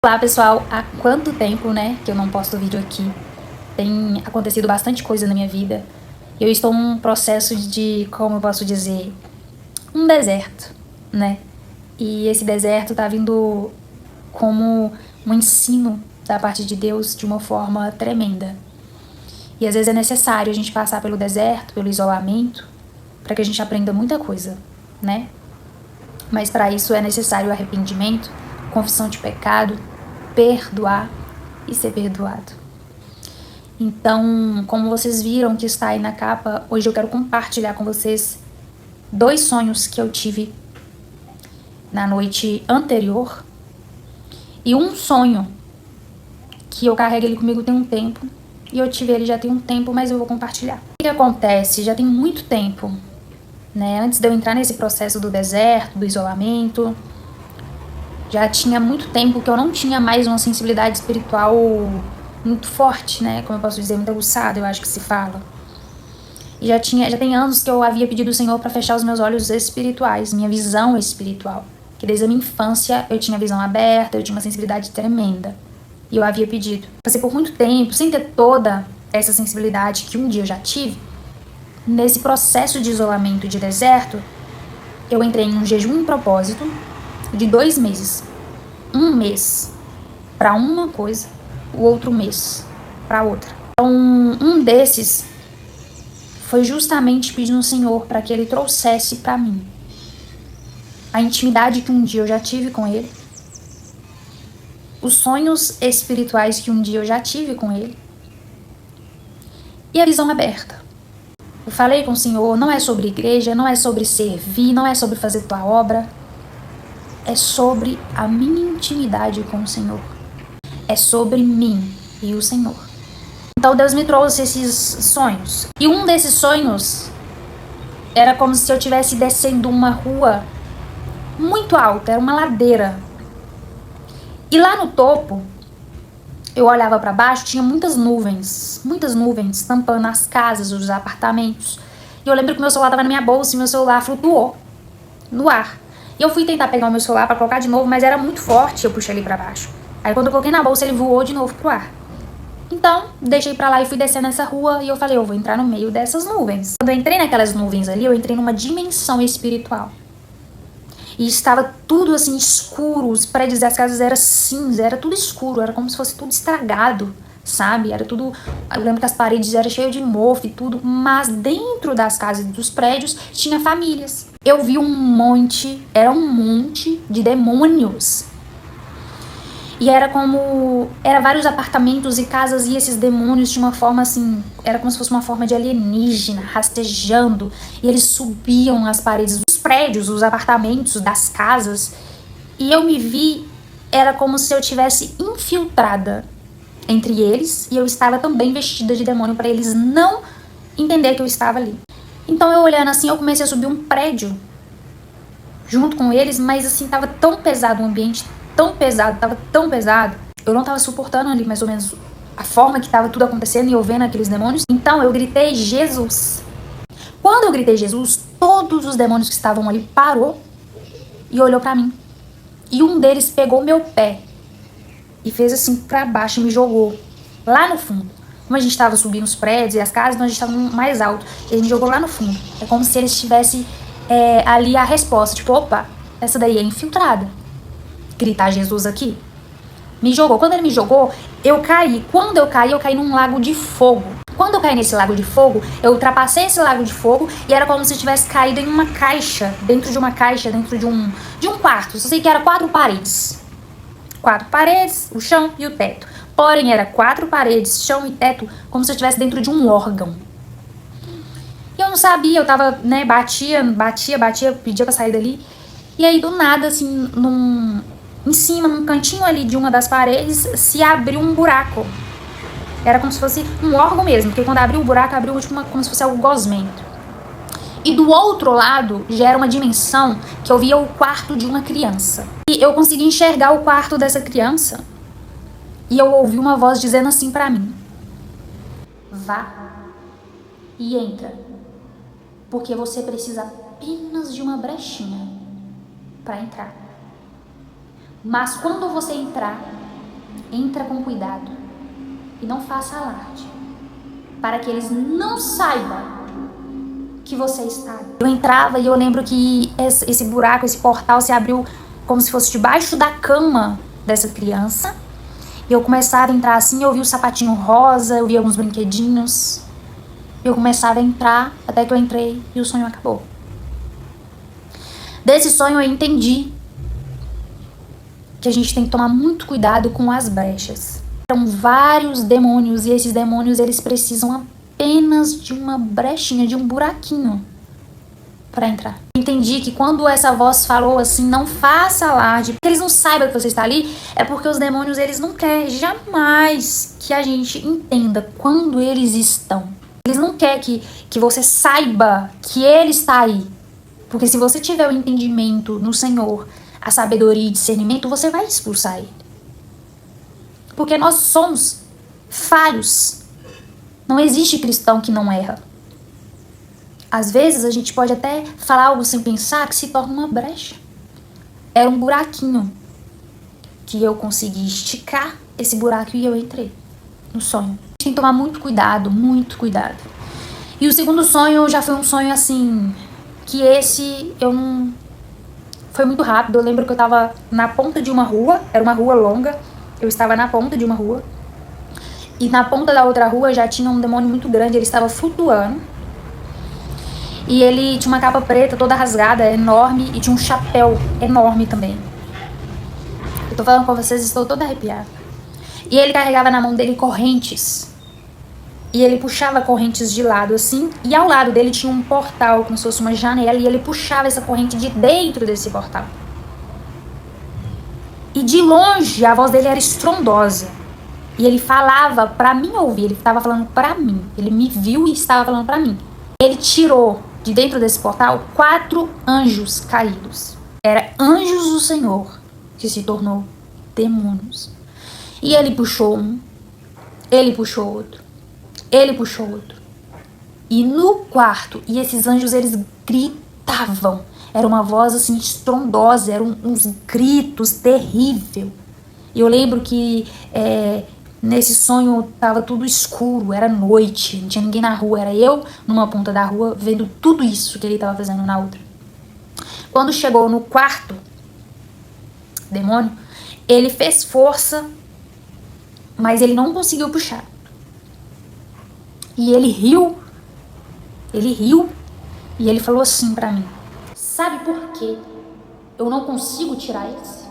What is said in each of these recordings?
Olá pessoal, há quanto tempo, né, que eu não posto vídeo aqui? Tem acontecido bastante coisa na minha vida. Eu estou num processo de, como eu posso dizer, um deserto, né? E esse deserto tá vindo como um ensino da parte de Deus de uma forma tremenda. E às vezes é necessário a gente passar pelo deserto, pelo isolamento, para que a gente aprenda muita coisa, né? Mas para isso é necessário arrependimento, confissão de pecado, perdoar e ser perdoado. Então, como vocês viram que está aí na capa, hoje eu quero compartilhar com vocês 2 sonhos que eu tive na noite anterior e um sonho que eu carrego ele comigo tem um tempo e eu tive ele já tem um tempo, mas eu vou compartilhar. O que acontece? Já tem muito tempo, né? Antes de eu entrar nesse processo do deserto, do isolamento, já tinha muito tempo que eu não tinha mais uma sensibilidade espiritual muito forte, né? Como eu posso dizer, muito aguçada, eu acho que se fala. E já tem anos que eu havia pedido ao Senhor para fechar os meus olhos espirituais, minha visão espiritual. Que desde a minha infância eu tinha visão aberta, eu tinha uma sensibilidade tremenda. E eu havia pedido. Passei por muito tempo sem ter toda essa sensibilidade que um dia eu já tive. Nesse processo de isolamento e de deserto, eu entrei em um jejum em propósito de 2 meses. Um mês para uma coisa, o outro mês para outra. Então, um desses foi justamente pedindo ao Senhor para que Ele trouxesse para mim a intimidade que um dia eu já tive com Ele, os sonhos espirituais que um dia eu já tive com Ele e a visão aberta. Eu falei com o Senhor, não é sobre igreja, não é sobre servir, não é sobre fazer tua obra, é sobre a minha intimidade com o Senhor. É sobre mim e o Senhor. Então Deus me trouxe esses sonhos. E um desses sonhos era como se eu estivesse descendo uma rua muito alta, era uma ladeira. E lá no topo, eu olhava para baixo, tinha muitas nuvens tampando as casas, os apartamentos. E eu lembro que meu celular estava na minha bolsa e meu celular flutuou no ar. E eu fui tentar pegar o meu celular para colocar de novo, mas era muito forte, eu puxei ele para baixo. Aí quando eu coloquei na bolsa, ele voou de novo pro ar. Então, deixei pra lá e fui descendo essa rua e eu falei, eu vou entrar no meio dessas nuvens. Quando eu entrei naquelas nuvens ali, eu entrei numa dimensão espiritual. E estava tudo assim escuro, os prédios das casas eram cinza, era tudo escuro, era como se fosse tudo estragado, sabe? Era tudo, eu lembro que as paredes eram cheias de mofo e tudo, mas dentro das casas e dos prédios tinha famílias. Eu vi um monte de demônios. E era vários apartamentos e casas e esses demônios de uma forma assim, era como se fosse uma forma de alienígena, rastejando. E eles subiam as paredes dos prédios, os apartamentos, das casas. E eu me vi, era como se eu tivesse infiltrada entre eles. E eu estava também vestida de demônio para eles não entender que eu estava ali. Então eu olhando assim, eu comecei a subir um prédio junto com eles, mas assim, tava tão pesado o ambiente, tava tão pesado, eu não tava suportando ali mais ou menos a forma que tava tudo acontecendo e eu vendo aqueles demônios. Então eu gritei Jesus. Quando eu gritei Jesus, todos os demônios que estavam ali parou e olhou pra mim. E um deles pegou meu pé e fez assim pra baixo e me jogou lá no fundo. Como a gente tava subindo os prédios e as casas, então a gente tava mais alto. Ele me jogou lá no fundo. É como se ele estivesse ali a resposta, tipo, opa, essa daí é infiltrada. Gritar Jesus aqui. Me jogou. Quando ele me jogou, eu caí. Quando eu caí num lago de fogo. Quando eu caí nesse lago de fogo, eu ultrapassei esse lago de fogo e era como se eu tivesse caído em uma caixa, dentro de um quarto. Eu sei que era 4 paredes. 4 paredes, o chão e o teto. Porém, era 4 paredes, chão e teto, como se eu estivesse dentro de um órgão. E eu não sabia, eu tava, né, batia, pedia pra sair dali. E aí, do nada, assim, em cima, num cantinho ali de uma das paredes, se abriu um buraco. Era como se fosse um órgão mesmo, porque quando abriu o buraco, abriu tipo como se fosse algo gosmento. E do outro lado, já era uma dimensão que eu via o quarto de uma criança. E eu consegui enxergar o quarto dessa criança. E eu ouvi uma voz dizendo assim pra mim: vá e entra, porque você precisa apenas de uma brechinha para entrar. Mas quando você entrar, entra com cuidado e não faça alarde, para que eles não saibam que você está ali. Eu entrava e eu lembro que esse buraco, esse portal se abriu como se fosse debaixo da cama dessa criança. E eu começava a entrar assim, eu vi o sapatinho rosa, eu vi alguns brinquedinhos. Eu começava a entrar, até que eu entrei e o sonho acabou. Desse sonho eu entendi que a gente tem que tomar muito cuidado com as brechas. São vários demônios e esses demônios eles precisam apenas de uma brechinha, de um buraquinho para entrar. Entendi que quando essa voz falou assim, não faça alarde, porque eles não saibam que você está ali, é porque os demônios eles não querem jamais que a gente entenda quando eles estão. Eles não querem que você saiba que ele está aí. Porque se você tiver o entendimento no Senhor, a sabedoria e discernimento, você vai expulsar ele. Porque nós somos falhos. Não existe cristão que não erra. Às vezes a gente pode até falar algo sem pensar que se torna uma brecha. Era um buraquinho que eu consegui esticar esse buraco e eu entrei no sonho. A gente tem que tomar muito cuidado, muito cuidado. E o segundo sonho já foi um sonho assim, que esse eu não... Foi muito rápido. Eu lembro que eu tava na ponta de uma rua, era uma rua longa, eu estava na ponta de uma rua. E na ponta da outra rua já tinha um demônio muito grande, ele estava flutuando. E ele tinha uma capa preta toda rasgada, enorme, e tinha um chapéu enorme também. Eu tô falando com vocês, estou toda arrepiada. E ele carregava na mão dele correntes. E ele puxava correntes de lado assim, e ao lado dele tinha um portal, como se fosse uma janela, e ele puxava essa corrente de dentro desse portal. E de longe a voz dele era estrondosa. E ele falava pra mim ouvir, ele estava falando pra mim. Ele me viu e estava falando pra mim. Ele tirou de dentro desse portal 4 anjos caídos. Era anjos do Senhor que se tornou demônios. E ele puxou um, ele puxou outro, ele puxou outro. E no quarto, e esses anjos eles gritavam. Era uma voz assim estrondosa, eram uns gritos terríveis. E eu lembro que nesse sonho tava tudo escuro, era noite, não tinha ninguém na rua, era eu numa ponta da rua vendo tudo isso que ele tava fazendo na outra. Quando chegou no quarto demônio, ele fez força, mas ele não conseguiu puxar. E ele riu e ele falou assim pra mim: sabe por quê eu não consigo tirar esse?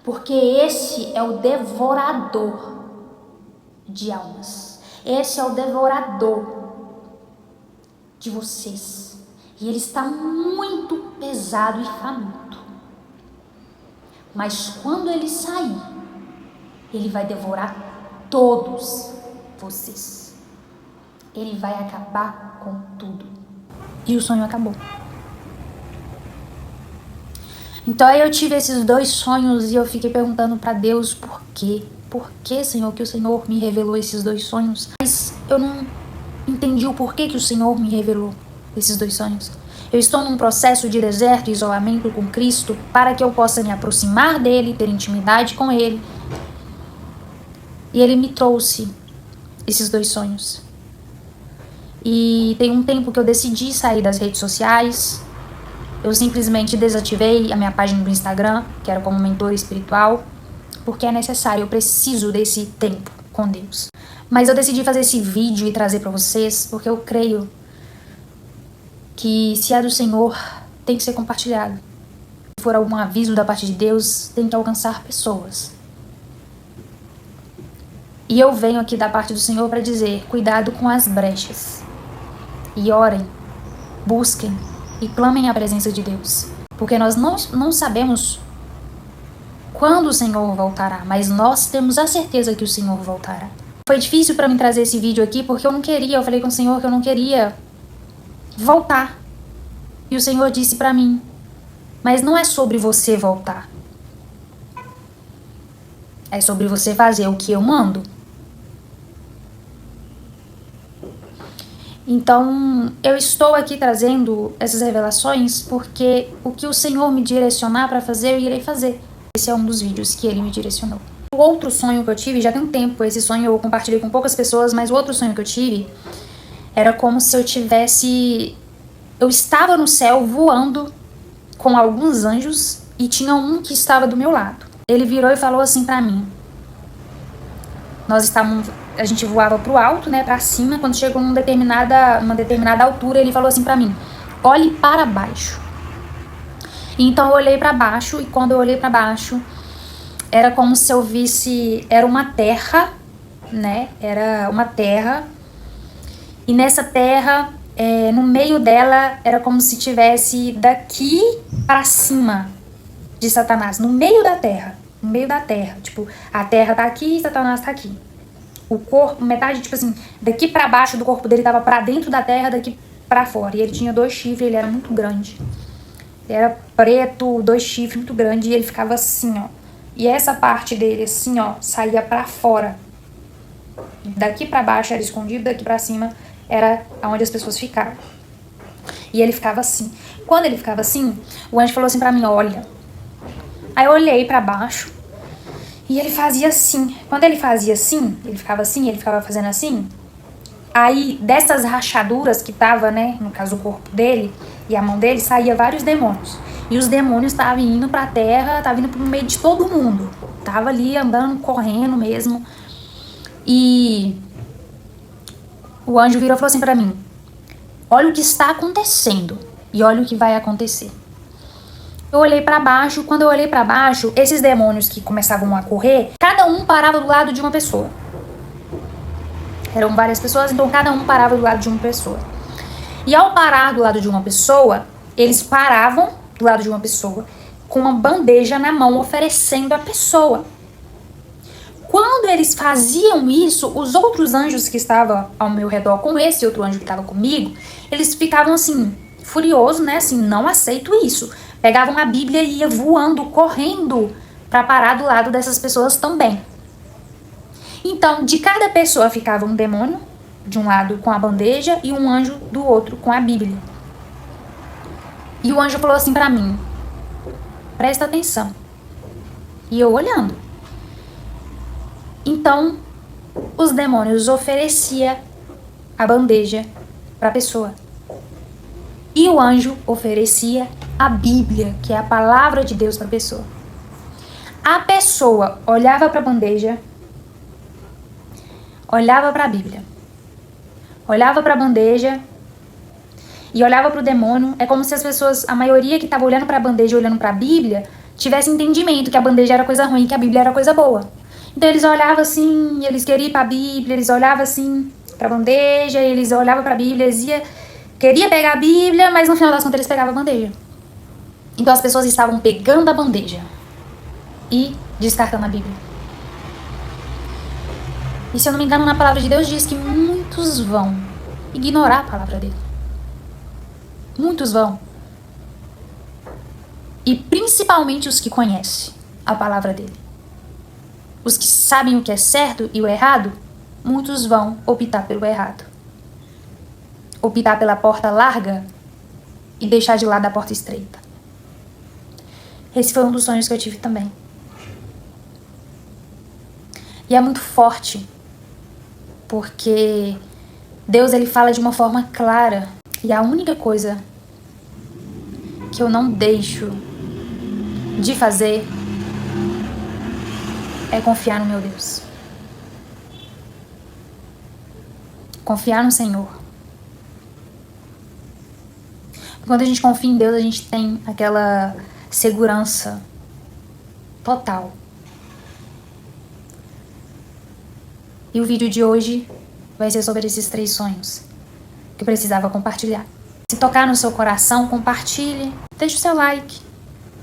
Porque esse é o devorador de almas. Esse é o devorador de vocês. E ele está muito pesado e faminto. Mas quando ele sair, ele vai devorar todos vocês. Ele vai acabar com tudo. E o sonho acabou. Então aí eu tive esses 2 sonhos e eu fiquei perguntando pra Deus por quê? Por que, Senhor, que o Senhor me revelou esses 2 sonhos? Mas eu não entendi o porquê que o Senhor me revelou esses 2 sonhos. Eu estou num processo de deserto e isolamento com Cristo para que eu possa me aproximar dele, ter intimidade com ele. E ele me trouxe esses 2 sonhos. E tem um tempo que eu decidi sair das redes sociais. Eu simplesmente desativei a minha página do Instagram, que era como mentor espiritual, porque é necessário, eu preciso desse tempo com Deus. Mas eu decidi fazer esse vídeo e trazer para vocês, porque eu creio que se é do Senhor, tem que ser compartilhado. Se for algum aviso da parte de Deus, tem que alcançar pessoas. E eu venho aqui da parte do Senhor para dizer, cuidado com as brechas. E orem, busquem e clamem a presença de Deus. Porque nós não sabemos quando o Senhor voltará, mas nós temos a certeza que o Senhor voltará. Foi difícil para mim trazer esse vídeo aqui porque eu falei com o Senhor que eu não queria voltar. E o Senhor disse para mim, mas não é sobre você voltar. É sobre você fazer o que eu mando. Então, eu estou aqui trazendo essas revelações porque o que o Senhor me direcionar para fazer, eu irei fazer. Esse é um dos vídeos que ele me direcionou. O outro sonho que eu tive, já tem um tempo, esse sonho eu compartilhei com poucas pessoas, mas o outro sonho que eu tive era como se eu estava no céu voando com alguns anjos e tinha um que estava do meu lado. Ele virou e falou assim pra mim. A gente voava pro alto, né, pra cima. Quando chegou uma determinada altura, ele falou assim pra mim: olhe para baixo. Então eu olhei pra baixo, e quando eu olhei pra baixo, era como se eu visse, era uma terra, né, era uma terra, e nessa terra, no meio dela, era como se tivesse daqui pra cima de Satanás, no meio da terra, tipo, a terra tá aqui e Satanás tá aqui. O corpo, metade, tipo assim, daqui pra baixo do corpo dele tava pra dentro da terra, daqui pra fora. E ele tinha 2 chifres, ele era muito grande. Ele era preto, 2 chifres muito grandes, e ele ficava assim, ó. E essa parte dele, assim, ó, saía pra fora. Daqui pra baixo era escondido, daqui pra cima era onde as pessoas ficavam. E ele ficava assim. Quando ele ficava assim, o anjo falou assim pra mim: olha. Aí eu olhei pra baixo e ele fazia assim. Quando ele fazia assim, ele ficava fazendo assim. Aí dessas rachaduras que tava, né, no caso o corpo dele e a mão dele, saía vários demônios. E os demônios estavam indo pra terra, estavam indo pro meio de todo mundo. Tava ali andando, correndo mesmo. E o anjo virou e falou assim pra mim: olha o que está acontecendo e olha o que vai acontecer. Eu olhei pra baixo, quando eu olhei pra baixo, esses demônios que começavam a correr, cada um parava do lado de uma pessoa. Eram várias pessoas, então cada um parava do lado de uma pessoa. E ao parar do lado de uma pessoa, eles paravam do lado de uma pessoa com uma bandeja na mão, oferecendo a pessoa. Quando eles faziam isso, os outros anjos que estavam ao meu redor, com esse outro anjo que estava comigo, eles ficavam assim, furiosos, né? Assim, não aceito isso. Pegavam a Bíblia e ia voando, correndo para parar do lado dessas pessoas também. Então, de cada pessoa ficava um demônio, de um lado com a bandeja, e um anjo do outro com a Bíblia. E o anjo falou assim pra mim: presta atenção. E eu olhando. Então, os demônios ofereciam a bandeja pra pessoa. E o anjo oferecia a Bíblia, que é a palavra de Deus pra pessoa. A pessoa olhava pra bandeja, olhava pra Bíblia, olhava pra bandeja e olhava pro demônio. É como se as pessoas, a maioria que tava olhando pra bandeja e olhando pra Bíblia, tivesse entendimento que a bandeja era coisa ruim, que a Bíblia era coisa boa. Então eles olhavam assim, eles queriam ir pra Bíblia, eles olhavam assim pra bandeja, eles olhavam pra Bíblia, eles queria pegar a Bíblia, mas no final das contas eles pegavam a bandeja. Então as pessoas estavam pegando a bandeja e descartando a Bíblia. E se eu não me engano, na palavra de Deus diz que muitos vão ignorar a palavra dele. Muitos vão. E principalmente os que conhecem a palavra dele. Os que sabem o que é certo e o errado, muitos vão optar pelo errado. Optar pela porta larga e deixar de lado a porta estreita. Esse foi um dos sonhos que eu tive também. E é muito forte, porque Deus, ele fala de uma forma clara. E a única coisa que eu não deixo de fazer é confiar no meu Deus. Confiar no Senhor. Quando a gente confia em Deus, a gente tem aquela segurança total. E o vídeo de hoje vai ser sobre esses 3 sonhos que eu precisava compartilhar. Se tocar no seu coração, compartilhe, deixe o seu like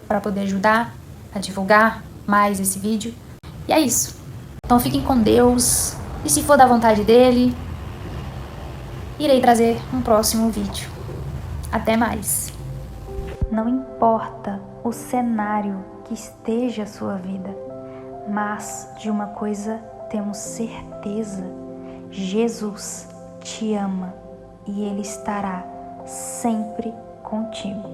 para poder ajudar a divulgar mais esse vídeo. E é isso. Então fiquem com Deus, e se for da vontade dele, irei trazer um próximo vídeo. Até mais. Não importa o cenário que esteja a sua vida, mas de uma coisa temos certeza: Jesus te ama e Ele estará sempre contigo.